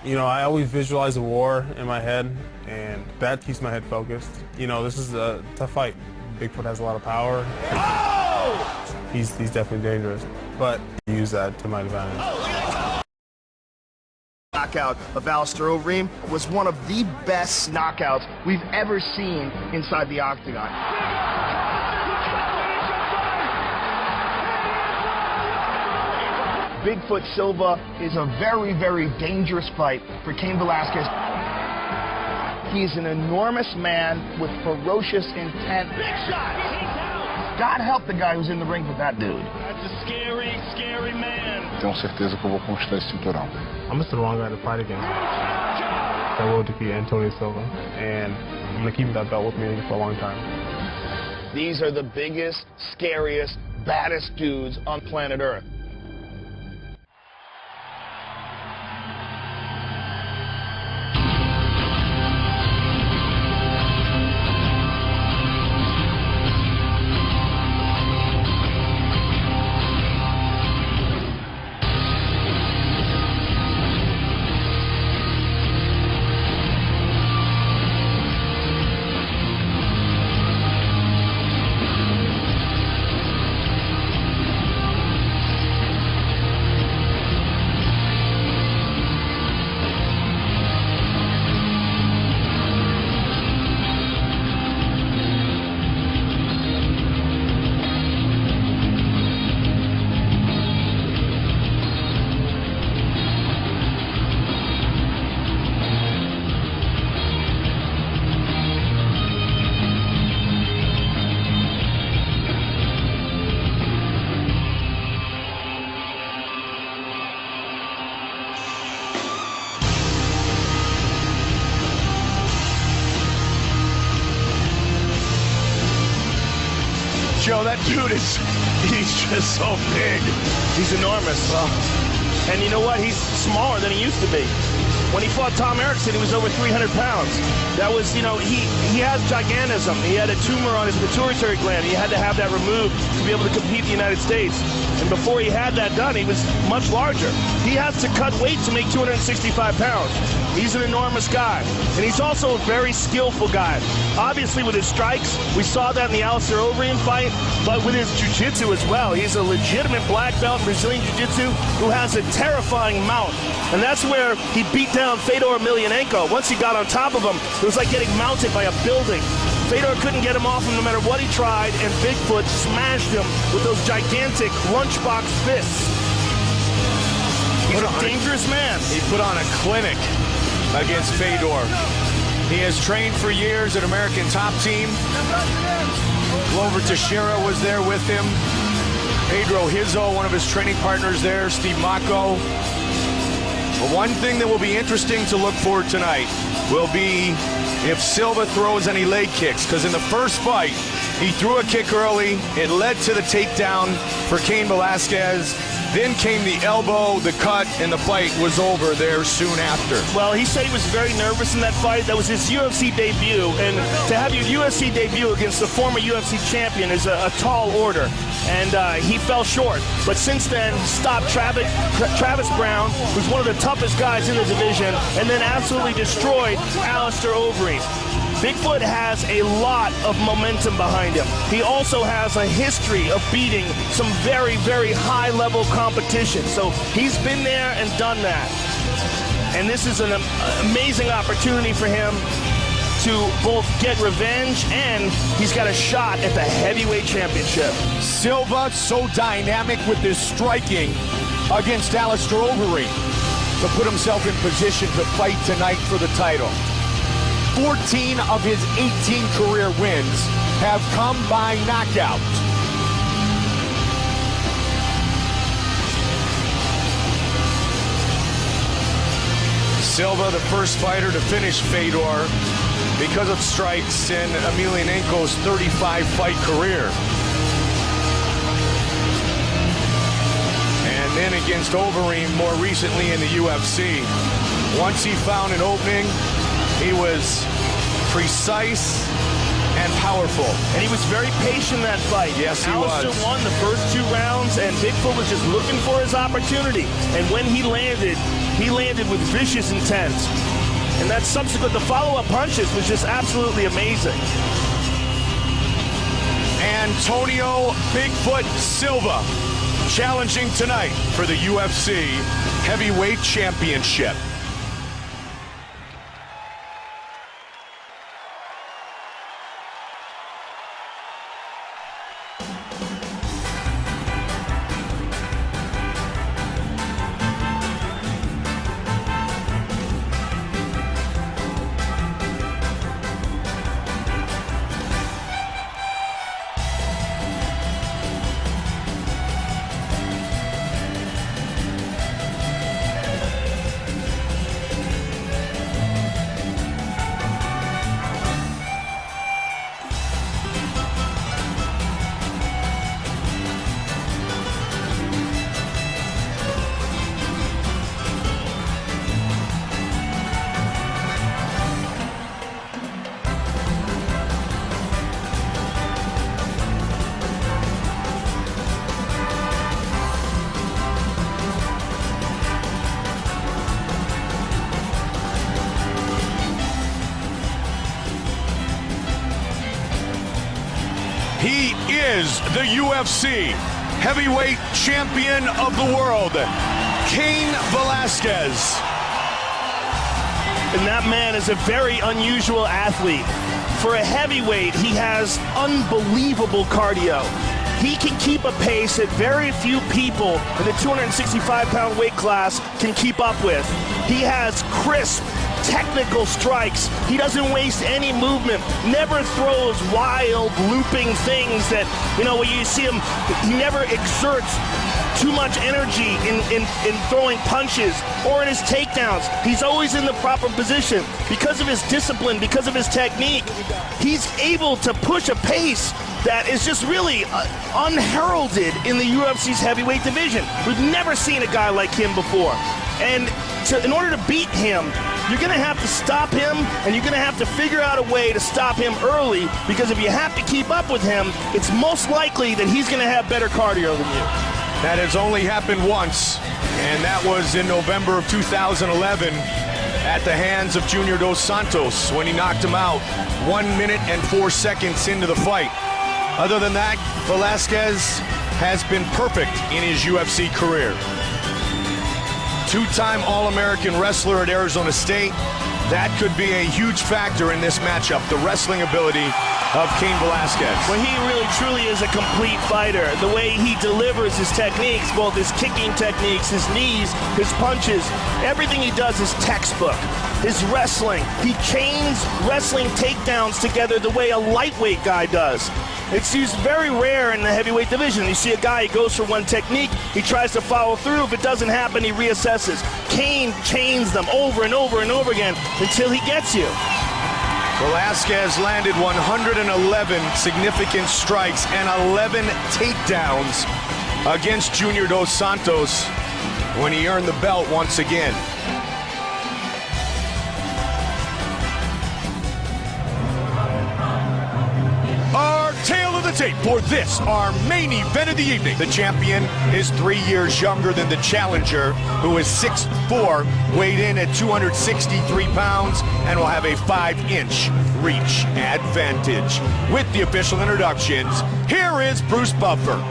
You know, I always visualize a war in my head, and that keeps my head focused. You know, this is a tough fight. Bigfoot has a lot of power. Oh! He's definitely dangerous, but I use that to my advantage. Knockout of Alistair Overeem was one of the best knockouts we've ever seen inside the octagon. Bigfoot Silva is a very, very dangerous fight for Cain Velasquez. He's an enormous man with ferocious intent. Big shot! God help the guy who's in the ring with that dude. That's a scary, scary man. Tenho certeza que eu vou conquistar esse cinturão. I'm just the wrong guy to fight against. I will defeat Antonio Silva, and I'm going to keep that belt with me for a long time. These are the biggest, scariest, baddest dudes on planet Earth. Joe, that dude he's just so big. He's enormous. And you know what? He's smaller than he used to be. When he fought Tom Erickson, he was over 300 pounds. That was, you know, he has gigantism. He had a tumor on his pituitary gland. He had to have that removed to be able to compete in the United States. And before he had that done, he was much larger. He has to cut weight to make 265 pounds. He's an enormous guy. And he's also a very skillful guy. Obviously, with his strikes, we saw that in the Alistair Overeem fight, but with his jiu-jitsu as well. He's a legitimate black belt in Brazilian jiu-jitsu who has a terrifying mount. And that's where he beat down Fedor Emelianenko. Once he got on top of him, it was like getting mounted by a building. Fedor couldn't get him off him no matter what he tried, and Bigfoot smashed him with those gigantic lunchbox fists. He's a dangerous man. He put on a clinic against Fedor. He has trained for years at American Top Team. Glover Teixeira was there with him. Pedro Hizzo, one of his training partners there, Steve Mocco. But one thing that will be interesting to look for tonight will be if Silva throws any leg kicks, because in the first fight, he threw a kick early. It led to the takedown for Cain Velasquez. Then came the elbow, the cut, and the fight was over there soon after. Well, he said he was very nervous in that fight. That was his UFC debut, and to have your UFC debut against the former UFC champion is a tall order, and he fell short. But since then, stopped Travis Brown, who's one of the toughest guys in the division, and then absolutely destroyed Alistair Overeem. Bigfoot has a lot of momentum behind him. He also has a history of beating some very, very high-level competition. So he's been there and done that. And this is an amazing opportunity for him to both get revenge, and he's got a shot at the heavyweight championship. Silva so dynamic with his striking against Alistair Overeem to put himself in position to fight tonight for the title. 14 of his 18 career wins have come by knockout. Silva, the first fighter to finish Fedor because of strikes in Emelianenko's 35-fight career. And then against Overeem more recently in the UFC. Once he found an opening, he was precise and powerful. And he was very patient in that fight. Yes, he Alistair was. won the first 2 rounds, and Bigfoot was just looking for his opportunity. And when he landed with vicious intent. And that subsequent, the follow-up punches was just absolutely amazing. Antonio Bigfoot Silva challenging tonight for the UFC Heavyweight Championship. He is the UFC Heavyweight Champion of the world, Cain Velasquez. And that man is a very unusual athlete. For a heavyweight, he has unbelievable cardio. He can keep a pace that very few people in the 265-pound weight class can keep up with. He has crisp, technical strikes. He doesn't waste any movement, never throws wild, looping things that, you know, when you see him, he never exerts too much energy in throwing punches or in his takedowns. He's always in the proper position. Because of his discipline, because of his technique, he's able to push a pace that is just really unheralded in the UFC's heavyweight division. We've never seen a guy like him before. And in order to beat him, you're going to have to stop him, and you're going to have to figure out a way to stop him early, because if you have to keep up with him, it's most likely that he's going to have better cardio than you. That has only happened once, and that was in November of 2011 at the hands of Junior Dos Santos when he knocked him out 1 minute and 4 seconds into the fight. Other than that, Velasquez has been perfect in his UFC career. 2-time All-American wrestler at Arizona State. That could be a huge factor in this matchup, the wrestling ability of Cain Velasquez. Well, he really truly is a complete fighter. The way he delivers his techniques, both his kicking techniques, his knees, his punches, everything he does is textbook. His wrestling, he chains wrestling takedowns together the way a lightweight guy does. It's used very rare in the heavyweight division. You see a guy, he goes for one technique, he tries to follow through. If it doesn't happen, he reassesses. Cain chains them over and over and over again until he gets you. Velasquez landed 111 significant strikes and 11 takedowns against Junior Dos Santos when he earned the belt once again. Our tale of the tape for this, our main event of the evening. The champion is 3 years younger than the challenger, who is 6'4", weighed in at 263 pounds, and will have a 5-inch reach advantage. With the official introductions, here is Bruce Buffer.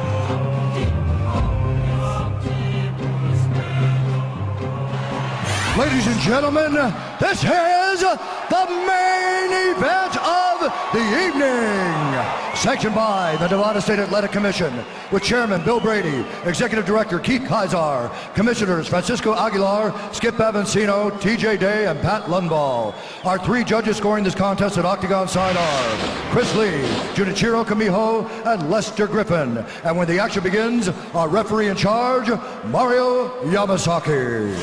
Ladies and gentlemen, this is the main event of the evening. Sanctioned by the Nevada State Athletic Commission, with Chairman Bill Brady, Executive Director Keith Kaiser, Commissioners Francisco Aguilar, Skip Avancino, TJ Day, and Pat Lundvall. Our 3 judges scoring this contest at Octagon side are Chris Lee, Junichiro Kamiho, and Lester Griffin. And when the action begins, our referee in charge, Mario Yamasaki.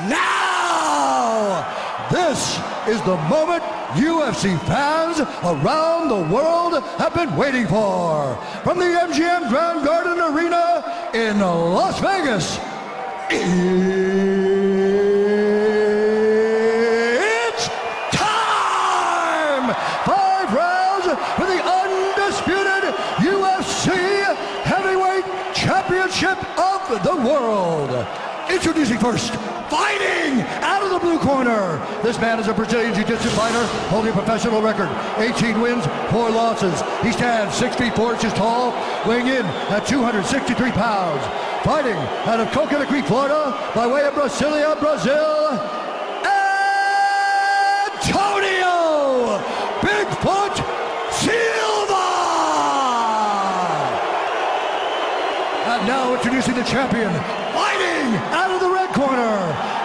Now, this is the moment UFC fans around the world have been waiting for. From the MGM Grand Garden Arena in Las Vegas, it's time Introducing first, fighting out of the blue corner. This man is a Brazilian Jiu-Jitsu fighter holding a professional record, 18 wins, 4 losses. He stands 6 feet 4 inches tall, weighing in at 263 pounds. Fighting out of Coconut Creek, Florida, by way of Brasilia, Brazil, Antonio Bigfoot Silva! And now introducing the champion, fighting out of the red corner.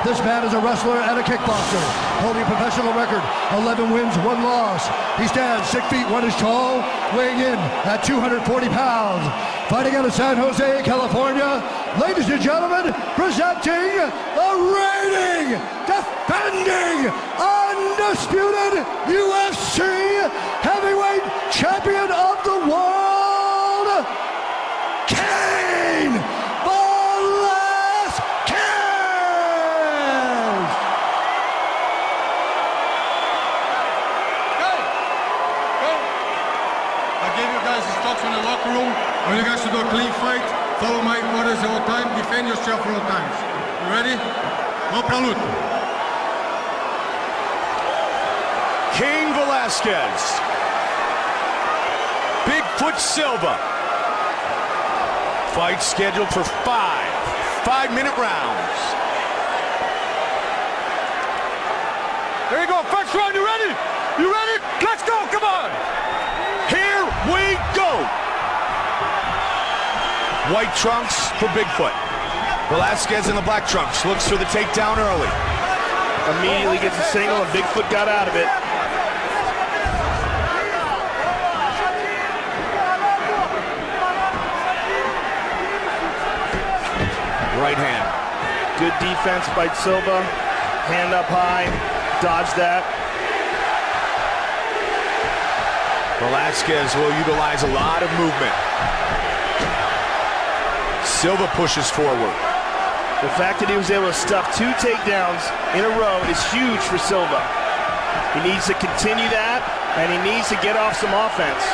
This man is a wrestler and a kickboxer, holding a professional record, 11 wins, 1 loss. He stands 6 feet 1 inch tall, weighing in at 240 pounds. Fighting out of San Jose, California, ladies and gentlemen, presenting the reigning, defending, undisputed UFC heavyweight champion of the world, Cain Velasquez! I gave you guys instructions in the locker room. I want you guys to do a clean fight. Follow my orders all the time. Defend yourself all the times. You ready? Vamos pra luta. Cain Velasquez. Bigfoot Silva. Fight scheduled for 5-minute rounds. There you go. First round. You ready? You ready? Let's go. Come on. Here we go. White trunks for Bigfoot. Velasquez in the black trunks. Looks for the takedown early. Immediately gets a single, and Bigfoot got out of it. Right hand. Good defense by Silva. Hand up high. Dodge that. Velasquez will utilize a lot of movement. Silva pushes forward. The fact that he was able to stuff 2 takedowns in a row is huge for Silva. He needs to continue that, and he needs to get off some offense.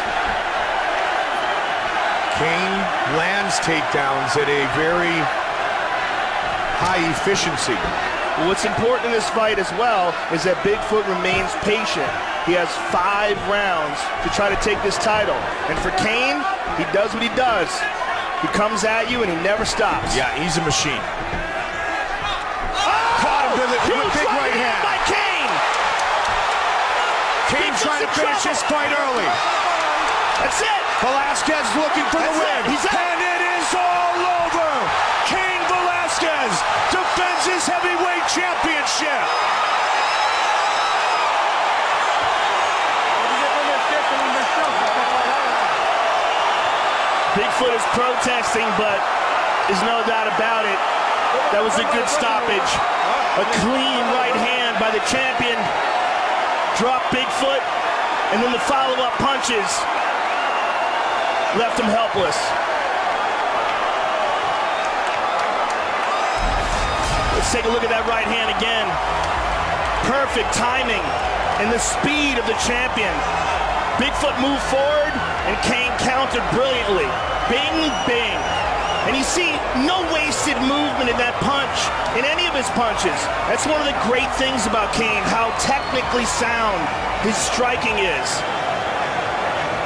Cain lands takedowns at a very high efficiency. What's important in this fight as well is that Bigfoot remains patient. He has 5 rounds to try to take this title. And for Cain, he does what he does. He comes at you and he never stops. Yeah, he's a machine. Caught him with a big right hand. By Cain! Cain trying to finish his fight early. That's it! Velasquez looking for the win. And it is all over. Cain Velasquez defends his heavyweight championship. Bigfoot is protesting, but there's no doubt about it. That was a good stoppage. A clean right hand by the champion. Dropped Bigfoot, and then the follow-up punches left him helpless. Let's take a look at that right hand again. Perfect timing and the speed of the champion. Bigfoot moved forward, and Cain countered brilliantly. Bing, bing. And you see no wasted movement in that punch, in any of his punches. That's one of the great things about Cain, how technically sound his striking is.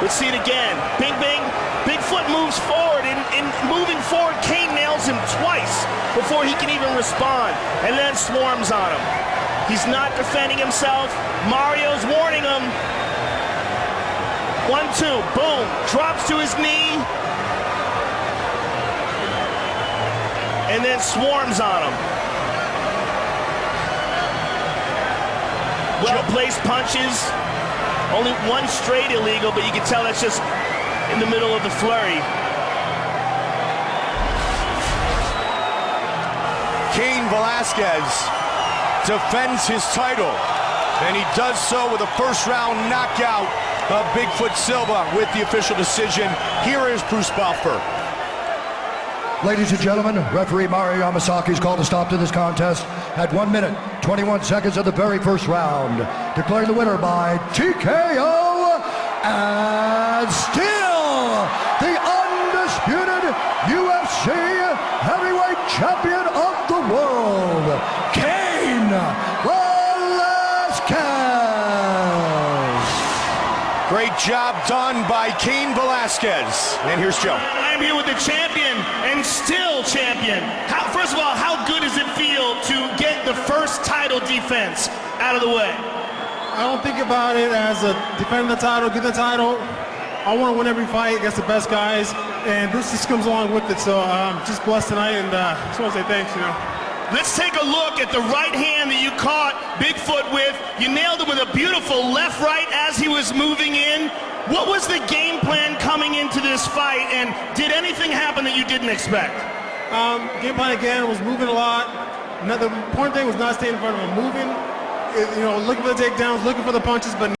Let's see it again. Bing, bing. Bigfoot moves forward, and moving forward, Cain nails him twice before he can even respond, and then swarms on him. He's not defending himself. Mario's warning him. 1-2, boom, drops to his knee, and then swarms on him. Well-placed punches, only 1 straight illegal, but you can tell that's just in the middle of the flurry. Cain Velasquez defends his title, and he does so with a first-round knockout of Bigfoot Silva with the official decision. Here is Bruce Buffer. Ladies and gentlemen, referee Mario Yamasaki's called a stop to this contest at 1 minute, 21 seconds of the very first round, declaring the winner by TKO, and still the undisputed UFC heavyweight champion of the world, job done by Cain Velasquez. And here's Joe. I am here with the champion and still champion. First of all, how good does it feel to get the first title defense out of the way? I don't think about it as a defend the title, get the title. I want to win every fight against the best guys, and this just comes along with it. So I'm just blessed tonight, and just want to say thanks, you know. Let's take a look at the right hand that you caught Bigfoot with. You nailed him with a beautiful left-right as he was moving in. What was the game plan coming into this fight, and did anything happen that you didn't expect? Game plan again was moving a lot. The important thing was not staying in front of him, moving, you know, looking for the takedowns, looking for the punches, but